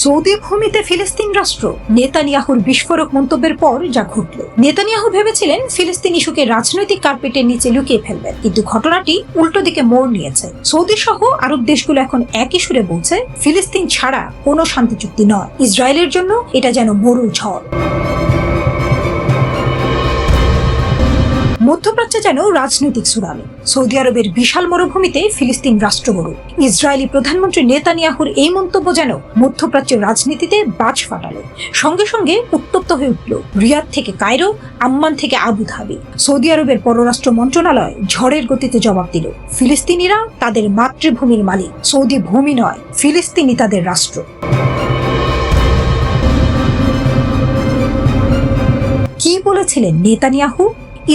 Saudi ভূমিতে ফিলিস্তিন রাষ্ট্র, নেতানিয়াহুর বিস্ফোরক মন্তব্যের পর যা ঘটল। নেতানিয়াহু ভেবেছিলেন ফিলিস্তিন ইস্যুকে রাজনৈতিক কার্পেটের নিচে লুকিয়ে ফেলবেন, কিন্তু ঘটনাটি উল্টো দিকে মোড় নিয়েছে। সৌদি সহ আরব দেশগুলো এখন একই সুরে বলছে ফিলিস্তিন ছাড়া কোনো শান্তি চুক্তি নয়, ইসরায়েলের জন্য এটা যেন মরুর ঝড়। মধ্যপ্রাচ্যে যেন রাজনৈতিক সুনামি। সৌদি আরবের বিশাল মরুভূমিতে ফিলিস্তিন রাষ্ট্র গড়ুক। ইসরায়েলি প্রধানমন্ত্রী নেতানিয়াহুর এই মন্তব্য যেন মধ্যপ্রাচ্যের রাজনীতিতে বাজ ফাটালো। সঙ্গে সঙ্গে উত্তপ্ত হয়ে উঠল রিয়াদ থেকে কায়রো, আম্মান থেকে আবু ধাবি। সৌদি আরবের পররাষ্ট্র মন্ত্রণালয় ঝড়ের গতিতে জবাব দিল, ফিলিস্তিনিরা তাদের মাতৃভূমির মালিক, সৌদি ভূমি নয়, ফিলিস্তিনি তাদের রাষ্ট্র। কি বলেছিলেন নেতানিয়াহু?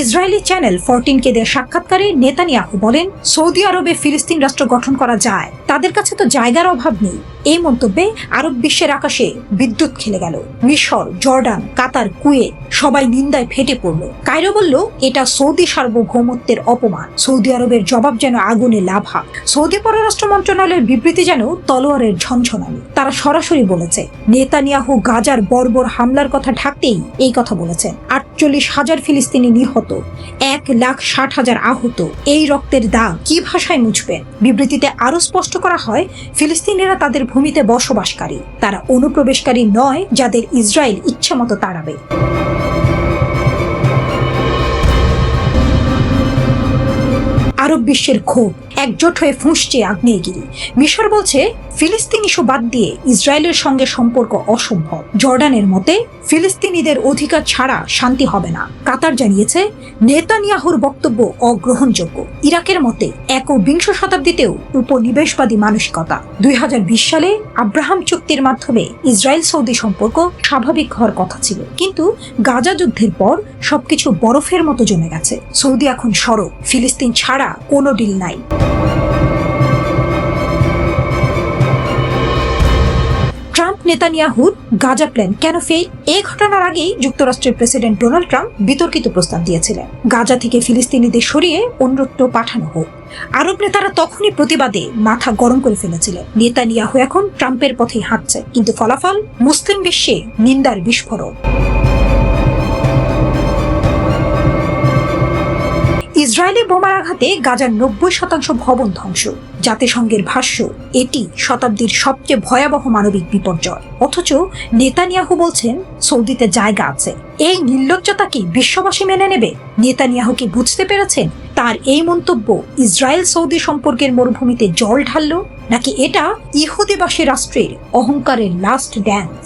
ইসরায়েলি চ্যানেল 14কে দেওয়া সাক্ষাৎকারে নেতানিয়াহু বলেন, সৌদি আরবে ফিলিস্তিন রাষ্ট্র গঠন করা যায়, তাদের কাছে তো জায়গার অভাব নেই। এই মন্তব্যে আরব বিশ্বের আকাশে বিদ্যুৎ খেলে গেল। মিশর, জর্ডান, কাতার, কুয়েত সবাই নিন্দায় ফেটে পড়ল। কায়রো বলল এটা সৌদি সার্বভৌমত্বের অপমান। সৌদি আরবের জবাব যেন আগুনে লাভা। সৌদি পররাষ্ট্র মন্ত্রণালয়ের বিবৃতি যেন তলোয়ারের ঝনঝনানি। তারা সরাসরি বলেছে নেতানিয়াহু গাজার বর্বর হামলার কথা ঢাকতেই এই কথা বলেছেন। 48,000 ফিলিস্তিনি নিহত, 1,60,000 আহত, এই রক্তের দাগ কি ভাষায় মুছবেন? বিবৃতিতে আরো স্পষ্ট করা হয়, ফিলিস্তিনিরা তাদের ভূমিতে বসবাসকারী, তারা অনুপ্রবেশকারী নয় যাদের ইসরায়েল ইচ্ছে মতো তাড়াবে। আরব বিশ্বের ক্ষোভ একজোট হয়ে ফুঁসছে আগ্নেয়গিরি। মিশর বলছে ফিলিস্তিন ইস্যু বাদ দিয়ে ইসরায়েলের সঙ্গে সম্পর্ক অসম্ভব। জর্ডানের মতে ফিলিস্তিনিদের অধিকার ছাড়া শান্তি হবে না। কাতার জানিয়েছে নেতানিয়াহুর বক্তব্য অগ্রহণযোগ্য। ইরাকের মতে একবিংশ শতাব্দীতেও উপনিবেশবাদী মানসিকতা। 2020 সালে আব্রাহাম চুক্তির মাধ্যমে ইসরায়েল সৌদি সম্পর্ক স্বাভাবিক হওয়ার কথা ছিল, কিন্তু গাজা যুদ্ধের পর সবকিছু বরফের মতো জমে গেছে। সৌদি এখন সরব, ফিলিস্তিন ছাড়া কোনো ডিল নাই। ট্রাম্প নেতানিয়াহুর গাজা প্ল্যান কেন ফেল? এই ঘটনার আগেই যুক্তরাষ্ট্রের প্রেসিডেন্ট ডোনাল্ড ট্রাম্প বিতর্কিত প্রস্তাব দিয়েছিলেন, গাজা থেকে ফিলিস্তিনিদের সরিয়ে অন্যত্র পাঠানো হোক। আরব নেতারা তখনই প্রতিবাদে মাথা গরম করে ফেলেছিলেন। নেতানিয়াহু এখন ট্রাম্পের পথেই হাঁটছে, কিন্তু ফলাফল মুসলিম বিশ্বে নিন্দার বিস্ফোরণ। ইসরায়েলি বোমার আঘাতে গাজার 90% ভবন ধ্বংস। জাতিসংঘের ভাষ্য, এটি শতাব্দীর সবচেয়ে ভয়াবহ মানবিক বিপর্যয়। অথচ নেতানিয়াহু বলছেন সৌদিতে জায়গা আছে। এই নির্লজ্জতা কি বিশ্ববাসী মেনে নেবে? নেতানিয়াহু কি বুঝতে পেরেছেন তার এই মন্তব্য ইসরায়েল সৌদি সম্পর্কের মরুভূমিতে জল ঢাললো, নাকি এটা ইহুদিবাসী রাষ্ট্রের অহংকারের লাস্ট ড্যান্স?